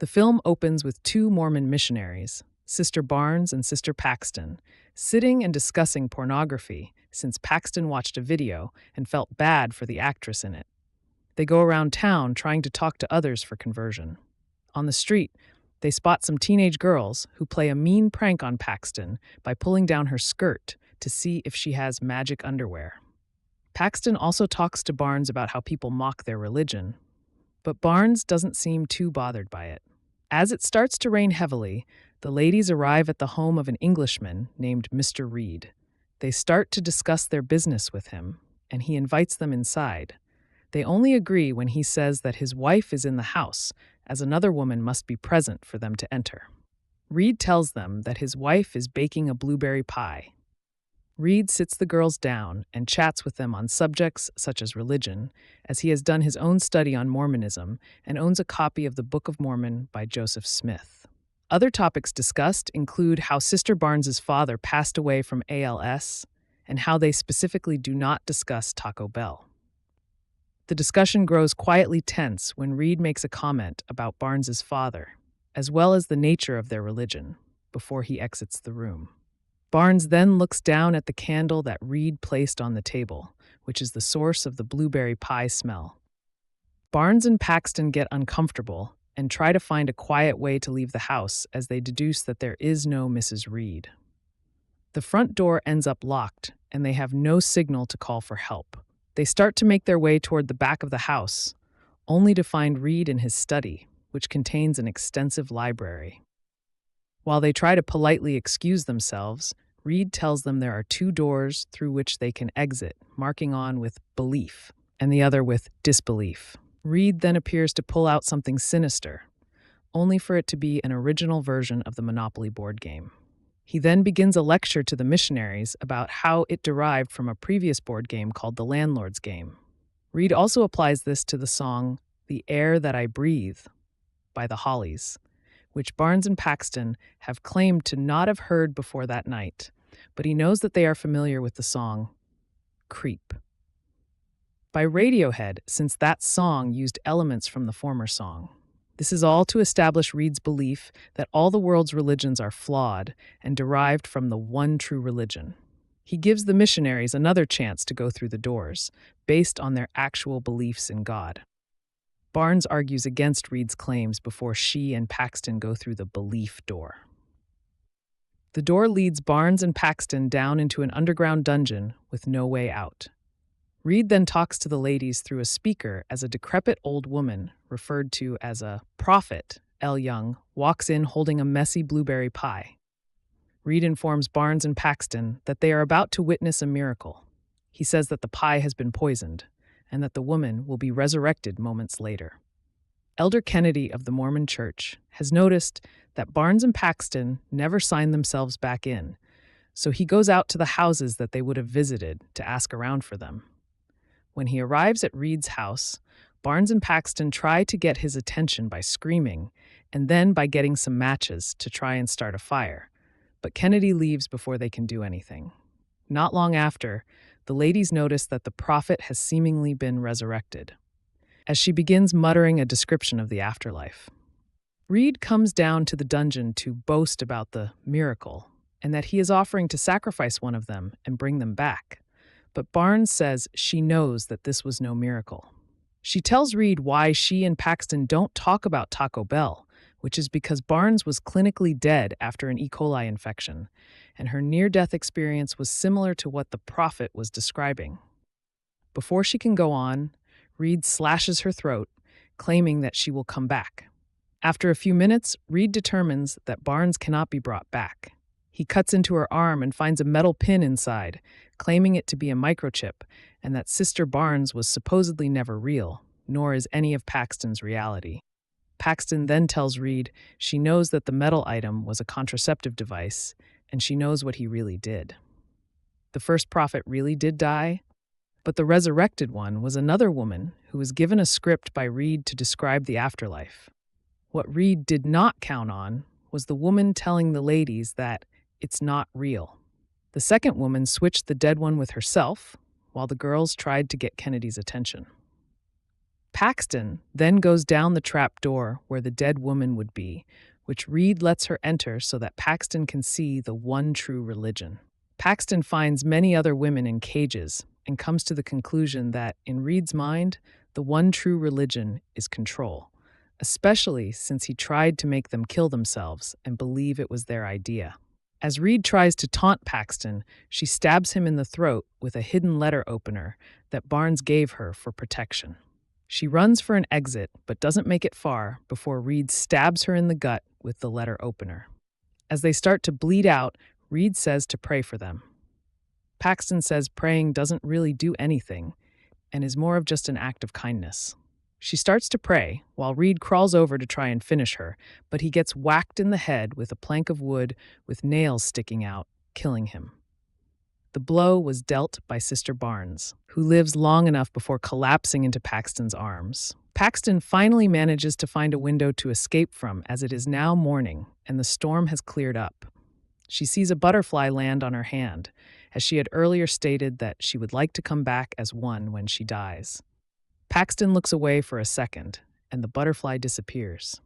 The film opens with two Mormon missionaries, Sister Barnes and Sister Paxton, sitting and discussing pornography since Paxton watched a video and felt bad for the actress in it. They go around town trying to talk to others for conversion. On the street, they spot some teenage girls who play a mean prank on Paxton by pulling down her skirt to see if she has magic underwear. Paxton also talks to Barnes about how people mock their religion, but Barnes doesn't seem too bothered by it. As it starts to rain heavily, the ladies arrive at the home of an Englishman named Mr. Reed. They start to discuss their business with him, and he invites them inside. They only agree when he says that his wife is in the house, as another woman must be present for them to enter. Reed tells them that his wife is baking a blueberry pie. Reed sits the girls down and chats with them on subjects such as religion, as he has done his own study on Mormonism and owns a copy of the Book of Mormon by Joseph Smith. Other topics discussed include how Sister Barnes's father passed away from ALS and how they specifically do not discuss Taco Bell. The discussion grows quietly tense when Reed makes a comment about Barnes's father, as well as the nature of their religion, before he exits the room. Barnes then looks down at the candle that Reed placed on the table, which is the source of the blueberry pie smell. Barnes and Paxton get uncomfortable and try to find a quiet way to leave the house as they deduce that there is no Mrs. Reed. The front door ends up locked, and they have no signal to call for help. They start to make their way toward the back of the house, only to find Reed in his study, which contains an extensive library. While they try to politely excuse themselves, Reed tells them there are two doors through which they can exit, marking on with belief and the other with disbelief. Reed then appears to pull out something sinister, only for it to be an original version of the Monopoly board game. He then begins a lecture to the missionaries about how it derived from a previous board game called the Landlord's Game. Reed also applies this to the song "The Air That I Breathe" by the Hollies, which Barnes and Paxton have claimed to not have heard before that night, but he knows that they are familiar with the song "Creep" by Radiohead, since that song used elements from the former song. This is all to establish Reed's belief that all the world's religions are flawed and derived from the one true religion. He gives the missionaries another chance to go through the doors, based on their actual beliefs in God. Barnes argues against Reed's claims before she and Paxton go through the belief door. The door leads Barnes and Paxton down into an underground dungeon with no way out. Reed then talks to the ladies through a speaker as a decrepit old woman, referred to as a prophet, L. Young, walks in holding a messy blueberry pie. Reed informs Barnes and Paxton that they are about to witness a miracle. He says that the pie has been poisoned, and that the woman will be resurrected moments later. Elder Kennedy of the Mormon Church has noticed that Barnes and Paxton never signed themselves back in, so he goes out to the houses that they would have visited to ask around for them. When he arrives at Reed's house, Barnes and Paxton try to get his attention by screaming, and then by getting some matches to try and start a fire, but Kennedy leaves before they can do anything. Not long after, the ladies notice that the prophet has seemingly been resurrected, as she begins muttering a description of the afterlife. Reed comes down to the dungeon to boast about the miracle, and that he is offering to sacrifice one of them and bring them back. But Barnes says she knows that this was no miracle. She tells Reed why she and Paxton don't talk about Taco Bell, which is because Barnes was clinically dead after an E. coli infection, and her near-death experience was similar to what the prophet was describing. Before she can go on, Reed slashes her throat, claiming that she will come back. After a few minutes, Reed determines that Barnes cannot be brought back. He cuts into her arm and finds a metal pin inside, claiming it to be a microchip, and that Sister Barnes was supposedly never real, nor is any of Paxton's reality. Paxton then tells Reed she knows that the metal item was a contraceptive device, and she knows what he really did. The first prophet really did die, but the resurrected one was another woman who was given a script by Reed to describe the afterlife. What Reed did not count on was the woman telling the ladies that it's not real. The second woman switched the dead one with herself, while the girls tried to get Kennedy's attention. Paxton then goes down the trap door where the dead woman would be, which Reed lets her enter so that Paxton can see the one true religion. Paxton finds many other women in cages and comes to the conclusion that, in Reed's mind, the one true religion is control, especially since he tried to make them kill themselves and believe it was their idea. As Reed tries to taunt Paxton, she stabs him in the throat with a hidden letter opener that Barnes gave her for protection. She runs for an exit but doesn't make it far before Reed stabs her in the gut with the letter opener. As they start to bleed out, Reed says to pray for them. Paxton says praying doesn't really do anything and is more of just an act of kindness. She starts to pray while Reed crawls over to try and finish her, but he gets whacked in the head with a plank of wood with nails sticking out, killing him. The blow was dealt by Sister Barnes, who lives long enough before collapsing into Paxton's arms. Paxton finally manages to find a window to escape from as it is now morning and the storm has cleared up. She sees a butterfly land on her hand, as she had earlier stated that she would like to come back as one when she dies. Paxton looks away for a second, and the butterfly disappears.